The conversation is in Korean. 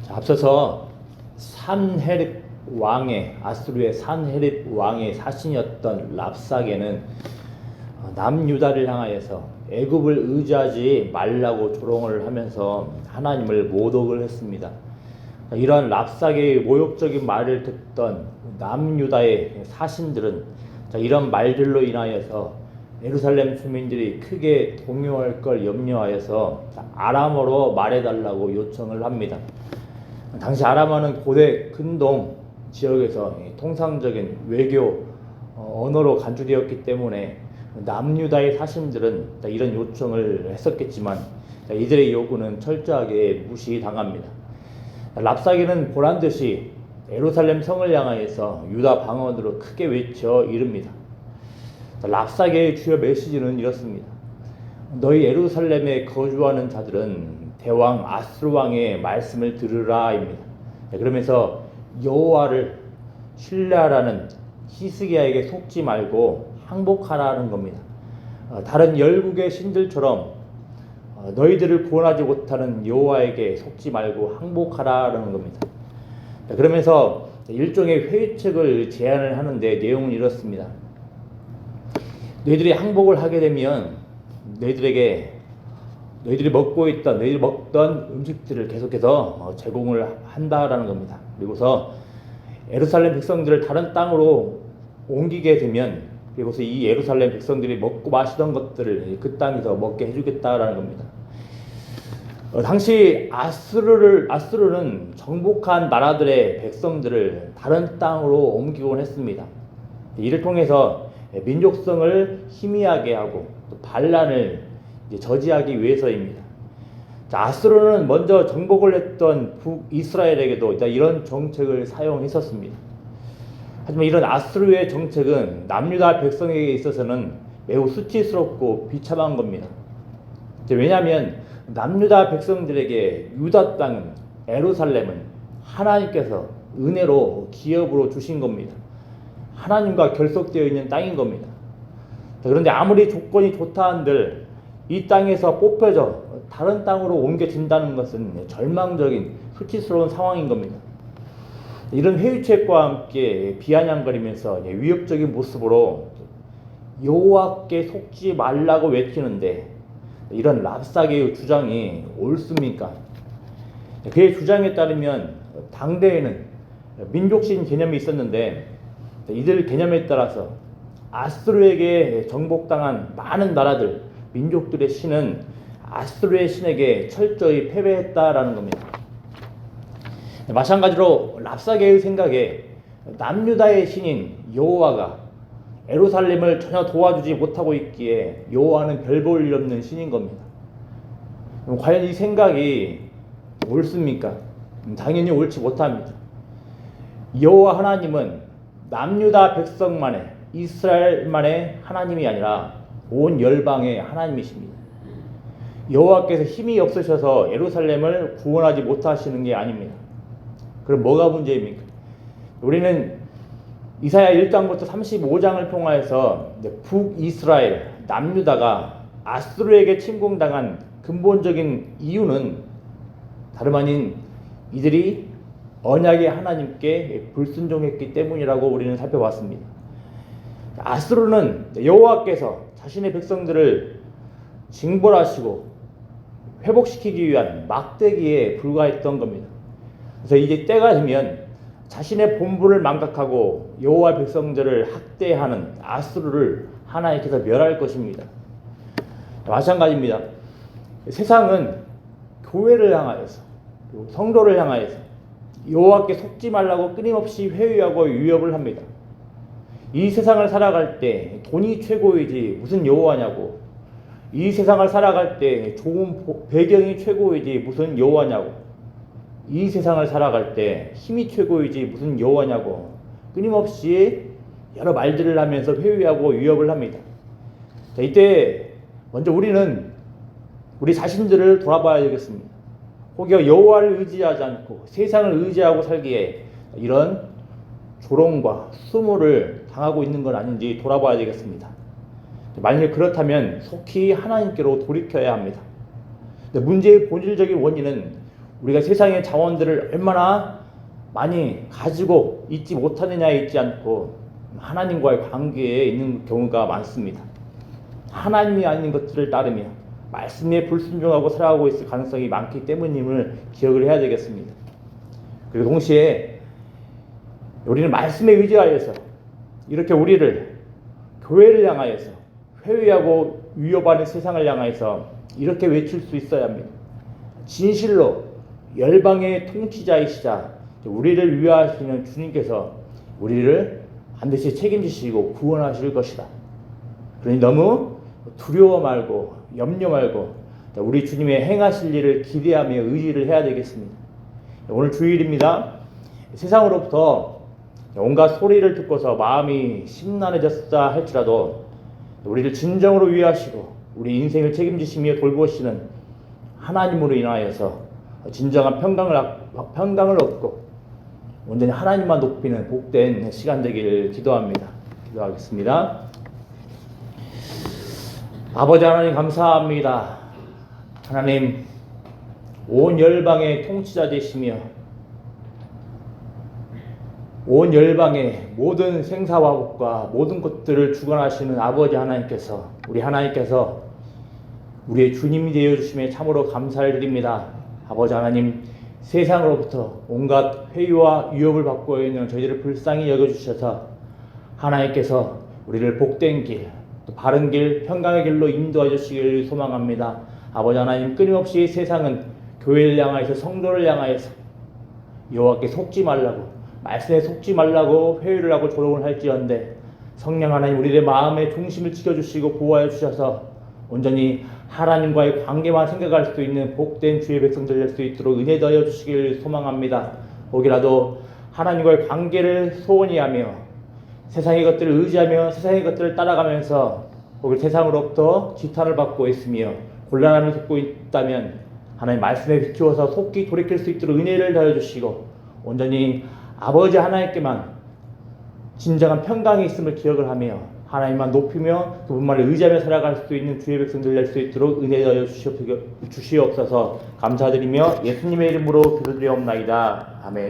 자, 앞서서 산헤립 왕의 아수르의 산헤립 왕의 사신이었던 랍사게는 남유다를 향하여서 애굽을 의지하지 말라고 조롱을 하면서 하나님을 모독을 했습니다. 이러한 랍사게의 모욕적인 말을 듣던 남유다의 사신들은 이런 말들로 인하여서 예루살렘 주민들이 크게 동요할 걸 염려하여서 아람어로 말해달라고 요청을 합니다. 당시 아람어는 고대 근동 지역에서 통상적인 외교 언어로 간주되었기 때문에 남유다의 사신들은 이런 요청을 했었겠지만 이들의 요구는 철저하게 무시당합니다. 랍사게는 보란듯이 예루살렘 성을 향하여서 유다 방언으로 크게 외쳐 이릅니다. 랍사게의 주요 메시지는 이렇습니다. 너희 예루살렘에 거주하는 자들은 대왕 아수르 왕의 말씀을 들으라입니다. 그러면서 여호와를 신뢰하라는 히스기야에게 속지 말고 항복하라는 겁니다. 다른 열국의 신들처럼 너희들을 구원하지 못하는 여호와에게 속지 말고 항복하라는 겁니다. 그러면서 일종의 회유책을 제안을 하는데 내용은 이렇습니다. 너희들이 항복을 하게 되면 너희들이 먹던 음식들을 계속해서 제공을 한다라는 겁니다. 그리고서 예루살렘 백성들을 다른 땅으로 옮기게 되면 그리고서 이 예루살렘 백성들이 먹고 마시던 것들을 그 땅에서 먹게 해주겠다라는 겁니다. 당시 아수르는 정복한 나라들의 백성들을 다른 땅으로 옮기곤 했습니다. 이를 통해서 민족성을 희미하게 하고 또 반란을 저지하기 위해서입니다. 자, 아수르는 먼저 정복을 했던 북이스라엘에게도 이런 정책을 사용했었습니다. 하지만 이런 아수르의 정책은 남유다 백성에게 있어서는 매우 수치스럽고 비참한 겁니다. 왜냐하면 남유다 백성들에게 유다 땅은 예루살렘은 하나님께서 은혜로 기업으로 주신 겁니다. 하나님과 결속되어 있는 땅인 겁니다. 그런데 아무리 조건이 좋다 한들 이 땅에서 뽑혀져 다른 땅으로 옮겨진다는 것은 절망적인 수치스러운 상황인 겁니다. 이런 회유책과 함께 비아냥거리면서 위협적인 모습으로 여호와께 속지 말라고 외치는데 이런 랍사게의 주장이 옳습니까? 그의 주장에 따르면 당대에는 민족신 개념이 있었는데 이들 개념에 따라서 아수르에게 정복당한 많은 나라들, 민족들의 신은 아수르의 신에게 철저히 패배했다라는 겁니다. 마찬가지로 랍사게의 생각에 남유다의 신인 여호와가 예루살렘을 전혀 도와주지 못하고 있기에 여호와는 별 볼 일 없는 신인 겁니다. 과연 이 생각이 옳습니까? 당연히 옳지 못합니다. 여호와 하나님은 남유다 백성만의 이스라엘만의 하나님이 아니라 온 열방의 하나님이십니다. 여호와께서 힘이 없으셔서 예루살렘을 구원하지 못하시는 게 아닙니다. 그럼 뭐가 문제입니까? 우리는 이사야 1장부터 35장을 통하여서 북이스라엘, 남유다가 아수르에게 침공당한 근본적인 이유는 다름 아닌 이들이 언약의 하나님께 불순종했기 때문이라고 우리는 살펴봤습니다. 아수르는 여호와께서 자신의 백성들을 징벌하시고 회복시키기 위한 막대기에 불과했던 겁니다. 그래서 이제 때가 되면 자신의 본분을 망각하고 여호와 백성들을 학대하는 아수르를 하나님께서 멸할 것입니다. 마찬가지입니다. 세상은 교회를 향하여서 성도를 향하여서 여호와께 속지 말라고 끊임없이 회유하고 위협을 합니다. 이 세상을 살아갈 때 돈이 최고이지 무슨 여호와냐고, 이 세상을 살아갈 때 좋은 배경이 최고이지 무슨 여호와냐고, 이 세상을 살아갈 때 힘이 최고이지 무슨 여호와냐고 끊임없이 여러 말들을 하면서 회유하고 위협을 합니다. 자, 이때 먼저 우리는 우리 자신들을 돌아봐야 되겠습니다. 혹여 여호와를 의지하지 않고 세상을 의지하고 살기에 이런 조롱과 수모를 당하고 있는 건 아닌지 돌아봐야 되겠습니다. 만일 그렇다면 속히 하나님께로 돌이켜야 합니다. 문제의 본질적인 원인은 우리가 세상의 자원들을 얼마나 많이 가지고 있지 못하느냐에 있지 않고 하나님과의 관계에 있는 경우가 많습니다. 하나님이 아닌 것들을 따르며 말씀에 불순종하고 살아가고 있을 가능성이 많기 때문임을 기억을 해야 되겠습니다. 그리고 동시에 우리는 말씀에 의지하여서 이렇게 우리를 교회를 향하여서 회의하고 위협하는 세상을 향하여서 이렇게 외칠 수 있어야 합니다. 진실로 열방의 통치자이시자 우리를 위하시는 주님께서 우리를 반드시 책임지시고 구원하실 것이다. 그러니 너무 두려워 말고 염려 말고 우리 주님의 행하실 일을 기대하며 의지를 해야 되겠습니다. 오늘 주일입니다. 세상으로부터 온갖 소리를 듣고서 마음이 심란해졌다 할지라도 우리를 진정으로 위하시고 우리 인생을 책임지시며 돌보시는 하나님으로 인하여서 진정한 평강을 얻고 온전히 하나님만 높이는 복된 시간 되기를 기도합니다. 기도하겠습니다. 아버지 하나님 감사합니다. 하나님 온 열방의 통치자 되시며 온 열방의 모든 생사와 복과 모든 것들을 주관하시는 아버지 하나님께서 우리의 주님이 되어주심에 참으로 감사를 드립니다. 아버지 하나님 세상으로부터 온갖 회의와 위협을 받고 있는 저희들을 불쌍히 여겨주셔서 하나님께서 우리를 복된 길, 또 바른 길, 평강의 길로 인도해 주시기를 소망합니다. 아버지 하나님 끊임없이 세상은 교회를 향하여서 성도를 향하여서 여호와께 속지 말라고 말씀에 속지 말라고 회의를 하고 조롱을 할지언데 성령 하나님 우리의 마음의 중심을 지켜주시고 보호하여 주셔서 온전히 하나님과의 관계만 생각할 수 있는 복된 주의 백성들 될 수 있도록 은혜 더하여 주시길 소망합니다. 혹이라도 하나님과의 관계를 소원히 하며 세상의 것들을 의지하며 세상의 것들을 따라가면서 혹은 세상으로부터 지탄을 받고 있으며 곤란함을 겪고 있다면 하나님 말씀에 비추어서 속히 돌이킬 수 있도록 은혜를 더하여 주시고 온전히 아버지 하나님께만 진정한 평강이 있음을 기억을 하며 하나님만 높이며 그분만을 의지하며 살아갈 수 있는 주의 백성들 될 수 있도록 은혜 더하여 주시옵소서. 감사드리며 예수님의 이름으로 기도드리옵나이다. 아멘.